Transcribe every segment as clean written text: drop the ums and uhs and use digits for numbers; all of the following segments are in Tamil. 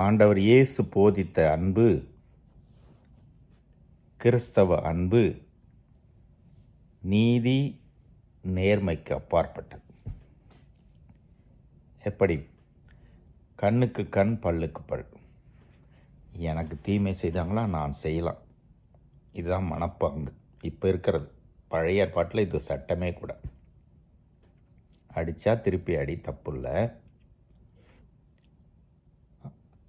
ஆண்டவர் இயேசு போதித்த அன்பு, கிறிஸ்தவ அன்பு, நீதி நேர்மைக்கு அப்பாற்பட்டது. எப்படி? கண்ணுக்கு கண், பல்லுக்கு பல். எனக்கு தீமை செய்தாங்களா நான் செய்யலாம், இதுதான் மனப்பாங்கு. இப்போ இருக்கிறது. பழைய ஏற்பாட்டில் இது சட்டமே கூட. அடித்தா திருப்பி அடி, தப்பு இல்லை.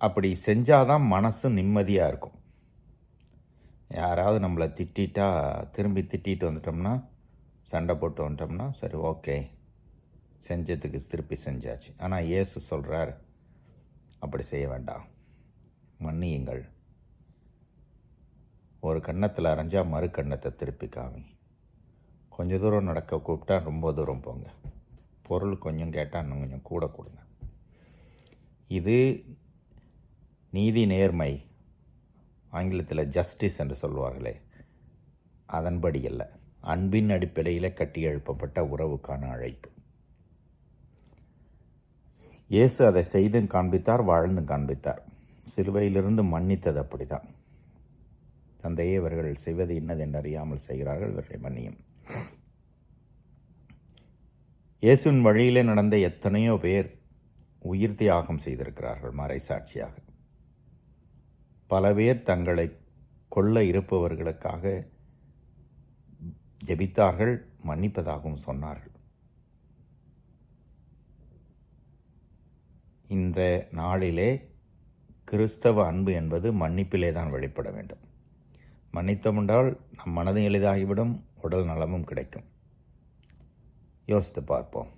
அப்படி செஞ்சாதான் மனசு நிம்மதியாக இருக்கும். யாராவது நம்மளை திட்டா திரும்பி திட்டிட்டு வந்துட்டோம்னா, சண்டை போட்டு வந்துட்டோம்னா, சரி ஓகே, செஞ்சதுக்கு திருப்பி செஞ்சாச்சு. ஆனால் இயேசு சொல்கிறார், அப்படி செய்ய வேண்டாம், மன்னியுங்கள். ஒரு கன்னத்தில் அரைஞ்சா மறு கன்னத்தை திருப்பி காமி. கொஞ்சம் தூரம் நடக்க கூப்பிட்டா ரொம்ப தூரம் போங்க. பொருள் கொஞ்சம் கேட்டால் இன்னும் கொஞ்சம் கூட கொடுங்க. இது நீதி நேர்மை, ஆங்கிலத்தில் ஜஸ்டிஸ் என்று சொல்வார்களே, அதன்படி அல்ல, அன்பின் அடிப்படையில் கட்டி எழுப்பப்பட்ட உறவுக்கான அழைப்பு. இயேசு அதை செய்தும் காண்பித்தார், வாழ்ந்தும் காண்பித்தார். சிலுவையிலிருந்து மன்னித்தது அப்படிதான். தந்தையே, இவர்கள் செய்வது இன்னதென்று அறியாமல் செய்கிறார்கள், இவர்களை மன்னியும். இயேசுவின் வழியிலே நடந்த எத்தனையோ பேர் உயிர் தியாகம் செய்திருக்கிறார்கள் மறைசாட்சியாக. பல பேர் தங்களை கொல்ல இருப்பவர்களுக்காக ஜெபித்தார்கள், மன்னிப்பதாகவும் சொன்னார்கள். இந்த நாளிலே கிறிஸ்தவ அன்பு என்பது மன்னிப்பிலே தான் வெளிப்பட வேண்டும். மன்னித்தோமென்றால் நம் மனதும் எளிதாகிவிடும், உடல் நலமும் கிடைக்கும். யோசித்து பார்ப்போம்,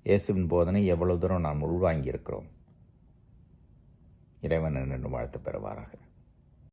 இயேசுவின் போதனை எவ்வளவு தூரம் நாம் உள்வாங்கி இருக்கிறோம். இறைவன் என்று வாழ்த்து பெறுவாராக.